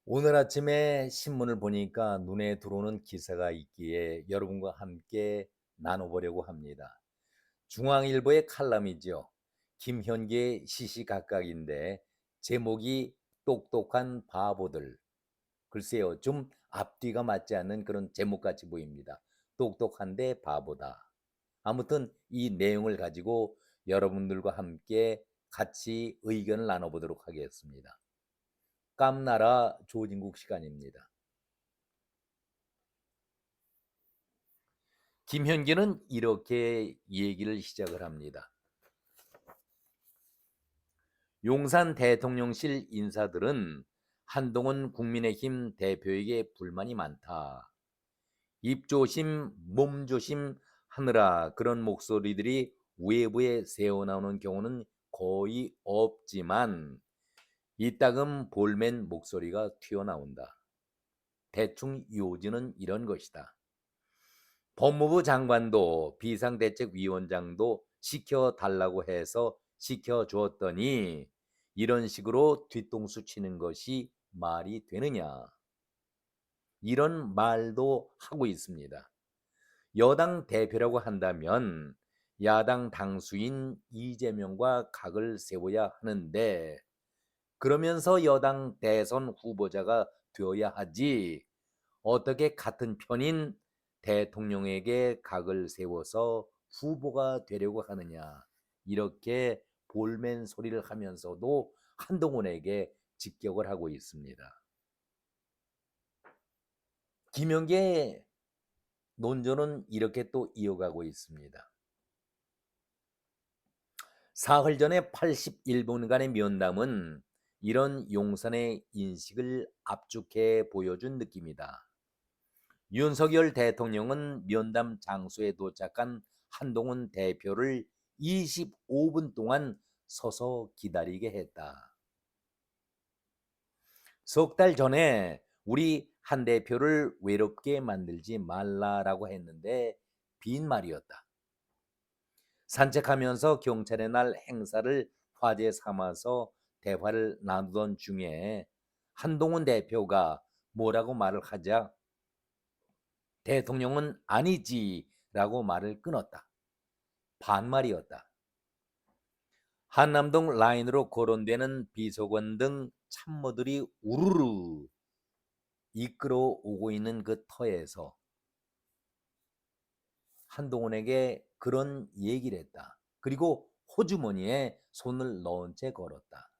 오늘 아침에 신문을 보니까 눈에 들어오는 기사가 있기에 여러분과 함께 나눠보려고 합니다. 중앙일보의 칼럼이죠. 김현기의 시시각각인데 제목이 똑똑한 바보들. 글쎄요, 좀 앞뒤가 맞지 않는 그런 제목같이 보입니다. 똑똑한데 바보다. 아무튼 이 내용을 가지고 여러분들과 함께 같이 의견을 나눠보도록 하겠습니다. 깜나라 조진국 시간입니다. 김현기는 이렇게 얘기를 시작을 합니다. 용산 대통령실 인사들은 한동훈 국민의힘 대표에게 불만이 많다. 입조심, 몸조심 하느라 그런 목소리들이 외부에 새어나오는 경우는 거의 없지만 이따금 볼멘 목소리가 튀어나온다. 대충 요지는 이런 것이다. 법무부 장관도 비상대책위원장도 시켜달라고 해서 시켜주었더니 이런 식으로 뒤통수 치는 것이 말이 되느냐. 이런 말도 하고 있습니다. 여당 대표라고 한다면 야당 당수인 이재명과 각을 세워야 하는데 그러면서 여당 대선 후보자가 되어야 하지 어떻게 같은 편인 대통령에게 각을 세워서 후보가 되려고 하느냐. 이렇게 볼멘 소리를 하면서도 한동훈에게 직격을 하고 있습니다. 김영기의 논조는 이렇게 또 이어가고 있습니다. 사흘 전에 81분간의 면담은 이런 용산의 인식을 압축해 보여준 느낌이다. 윤석열 대통령은 면담 장소에 도착한 한동훈 대표를 25분 동안 서서 기다리게 했다. 석 달 전에 우리 한 대표를 외롭게 만들지 말라라고 했는데 빈말이었다. 산책하면서 경찰의 날 행사를 화제 삼아서 대화를 나누던 중에 한동훈 대표가 뭐라고 말을 하자 대통령은 아니지라고 말을 끊었다. 반말이었다. 한남동 라인으로 거론되는 비서관 등 참모들이 우르르 이끌어 오고 있는 그 터에서 한동훈에게 그런 얘기를 했다. 그리고 호주머니에 손을 넣은 채 걸었다.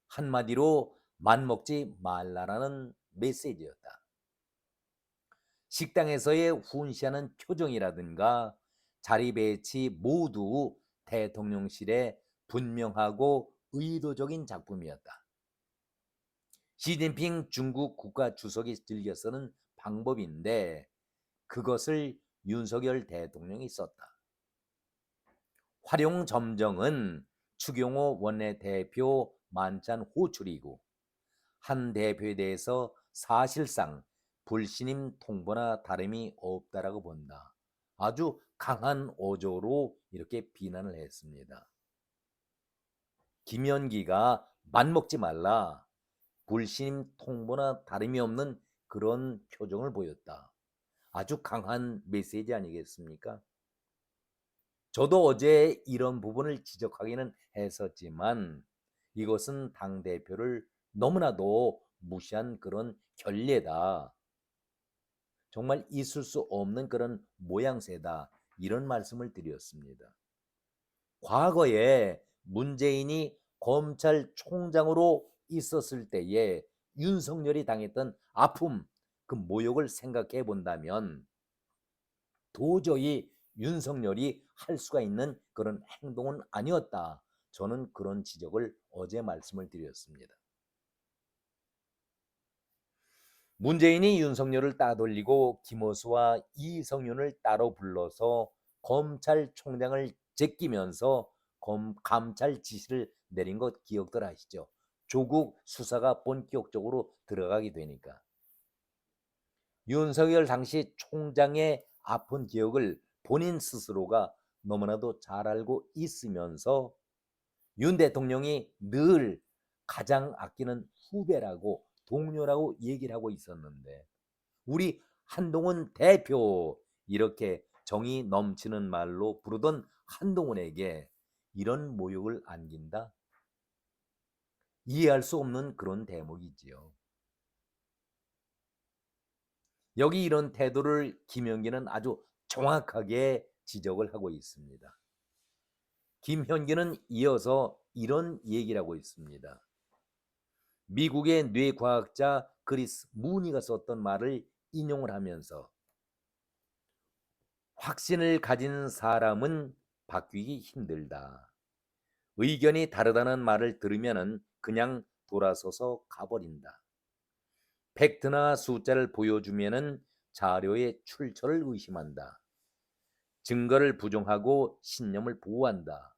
한마디로 맘먹지 말라라는 메시지였다. 식당에서의 훈시하는 표정이라든가 자리 배치 모두 대통령실의 분명하고 의도적인 작품이었다. 시진핑 중국 국가 주석이 즐겨 쓰는 방법인데 그것을 윤석열 대통령이 썼다. 활용점정은 추경호 원내대표 만찬 호출이고 한 대표에 대해서 사실상 불신임 통보나 다름이 없다라고 본다. 아주 강한 어조로 이렇게 비난을 했습니다. 김연기가 맘먹지 말라, 불신임 통보나 다름이 없는 그런 표정을 보였다. 아주 강한 메시지 아니겠습니까? 저도 어제 이런 부분을 지적하기는 했었지만 이것은 당대표를 너무나도 무시한 그런 결례다. 정말 있을 수 없는 그런 모양새다. 이런 말씀을 드렸습니다. 과거에 문재인이 검찰총장으로 있었을 때에 윤석열이 당했던 아픔, 그 모욕을 생각해 본다면 도저히 윤석열이 할 수가 있는 그런 행동은 아니었다. 저는 그런 지적을 어제 말씀을 드렸습니다. 문재인이 윤석열을 따돌리고 김호수와 이성윤을 따로 불러서 검찰총장을 제끼면서 감찰 지시를 내린 것 기억들 하시죠? 조국 수사가 본격적으로 들어가게 되니까. 윤석열 당시 총장의 아픈 기억을 본인 스스로가 너무나도 잘 알고 있으면서 윤 대통령이 늘 가장 아끼는 후배라고 동료라고 얘기를 하고 있었는데 우리 한동훈 대표 이렇게 정이 넘치는 말로 부르던 한동훈에게 이런 모욕을 안긴다? 이해할 수 없는 그런 대목이지요. 여기 이런 태도를 김현기는 아주 정확하게 지적을 하고 있습니다. 김현기는 이어서 이런 얘기를 하고 있습니다. 미국의 뇌과학자 그리스 무니가 썼던 말을 인용을 하면서 확신을 가진 사람은 바뀌기 힘들다. 의견이 다르다는 말을 들으면 그냥 돌아서서 가버린다. 팩트나 숫자를 보여주면 자료의 출처를 의심한다. 증거를 부정하고 신념을 보호한다.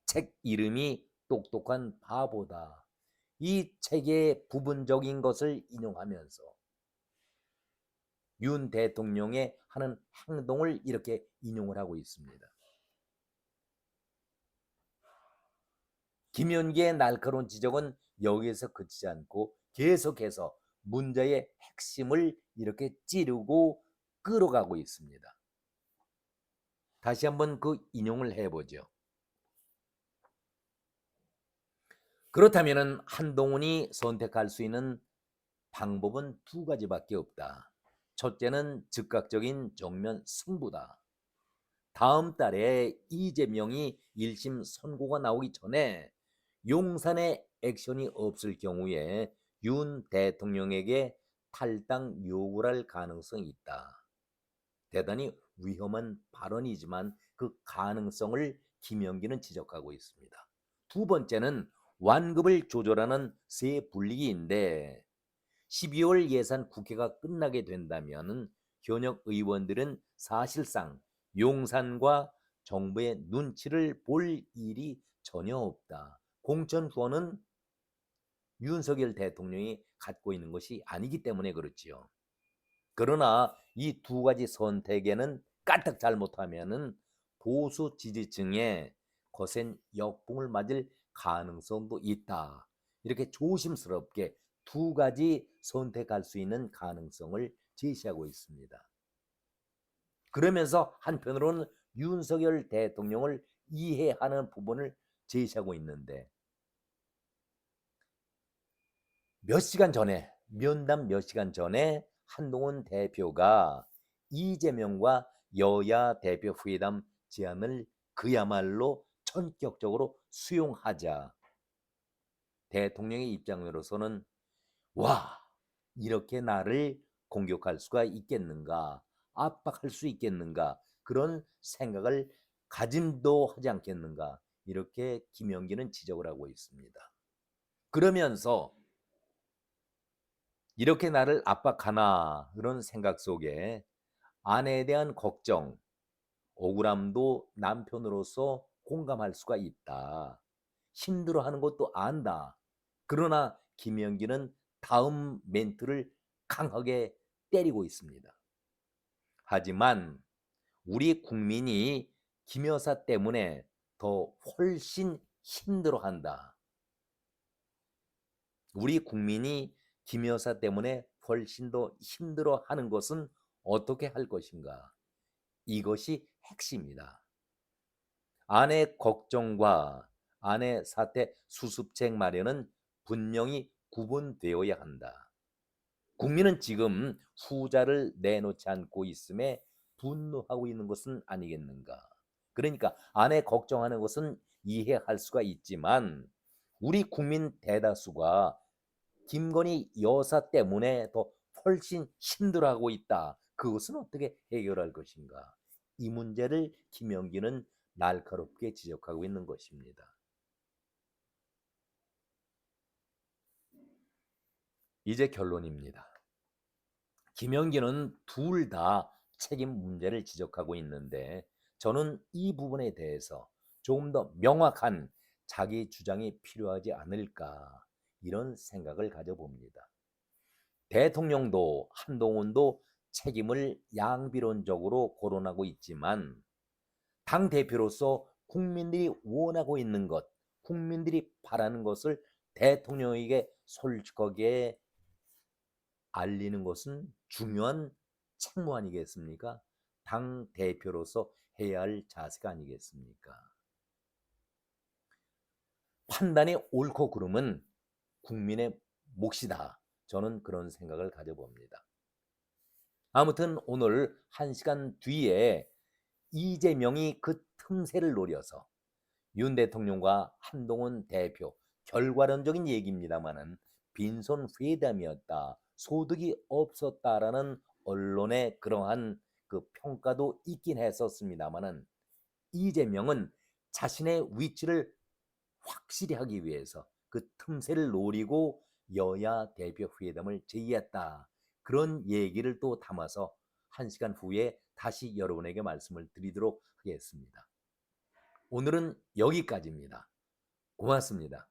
책 이름이 똑똑한 바보다. 이 책의 부분적인 것을 인용하면서 윤 대통령의 하는 행동을 이렇게 인용을 하고 있습니다. 김현기의 날카로운 지적은 여기에서 그치지 않고 계속해서 문제의 핵심을 이렇게 찌르고 끌어가고 있습니다. 다시 한번 그 인용을 해보죠. 그렇다면 한동훈이 선택할 수 있는 방법은 두 가지밖에 없다. 첫째는 즉각적인 정면 승부다. 다음 달에 이재명이 1심 선고가 나오기 전에 용산의 액션이 없을 경우에 윤 대통령에게 탈당 요구를 할 가능성이 있다. 대단히 위험한 발언이지만 그 가능성을 김영기는 지적하고 있습니다. 두 번째는 완급을 조절하는 세 분리기인데 12월 예산 국회가 끝나게 된다면 현역 의원들은 사실상 용산과 정부의 눈치를 볼 일이 전혀 없다. 공천 후원은 윤석열 대통령이 갖고 있는 것이 아니기 때문에 그렇지요. 그러나 이 두 가지 선택에는 까딱 잘못하면은 보수 지지층에 거센 역풍을 맞을 가능성도 있다. 이렇게 조심스럽게 두 가지 선택할 수 있는 가능성을 제시하고 있습니다. 그러면서 한편으로는 윤석열 대통령을 이해하는 부분을 제시하고 있는데 면담 몇 시간 전에 한동훈 대표가 이재명과 여야 대표 회담 제안을 그야말로 전격적으로 수용하자 대통령의 입장으로서는 와, 이렇게 나를 공격할 수가 있겠는가, 압박할 수 있겠는가, 그런 생각을 가짐도 하지 않겠는가, 이렇게 김영기는 지적을 하고 있습니다. 그러면서 이렇게 나를 압박하나 그런 생각 속에 아내에 대한 걱정, 억울함도 남편으로서 공감할 수가 있다. 힘들어하는 것도 안다. 그러나 김영기는 다음 멘트를 강하게 때리고 있습니다. 하지만 우리 국민이 김 여사 때문에 더 훨씬 힘들어한다. 우리 국민이 김 여사 때문에 훨씬 더 힘들어하는 것은 어떻게 할 것인가? 이것이 핵심이다. 아내 걱정과 아내 사태 수습책 마련은 분명히 구분되어야 한다. 국민은 지금 후자를 내놓지 않고 있음에 분노하고 있는 것은 아니겠는가? 그러니까 아내 걱정하는 것은 이해할 수가 있지만 우리 국민 대다수가 김건희 여사 때문에 더 훨씬 힘들어하고 있다. 그것은 어떻게 해결할 것인가? 이 문제를 김영기는 날카롭게 지적하고 있는 것입니다. 이제 결론입니다. 김영기는 둘 다 책임 문제를 지적하고 있는데 저는 이 부분에 대해서 조금 더 명확한 자기 주장이 필요하지 않을까 이런 생각을 가져봅니다. 대통령도 한동훈도 책임을 양비론적으로 거론하고 있지만 당대표로서 국민들이 원하고 있는 것, 국민들이 바라는 것을 대통령에게 솔직하게 알리는 것은 중요한 책무 아니겠습니까? 당 대표로서 해야 할 자세가 아니겠습니까? 판단이 옳고 그름은 국민의 몫이다. 저는 그런 생각을 가져봅니다. 아무튼 오늘 1시간 뒤에 이재명이 그 틈새를 노려서 윤 대통령과 한동훈 대표, 결과론적인 얘기입니다마는 빈손 회담이었다, 소득이 없었다라는 언론의 그러한 그 평가도 있긴 했었습니다마는 이재명은 자신의 위치를 확실히 하기 위해서 그 틈새를 노리고 여야 대표 회담을 제의했다. 그런 얘기를 또 담아서 1시간 후에 다시 여러분에게 말씀을 드리도록 하겠습니다. 오늘은 여기까지입니다. 고맙습니다.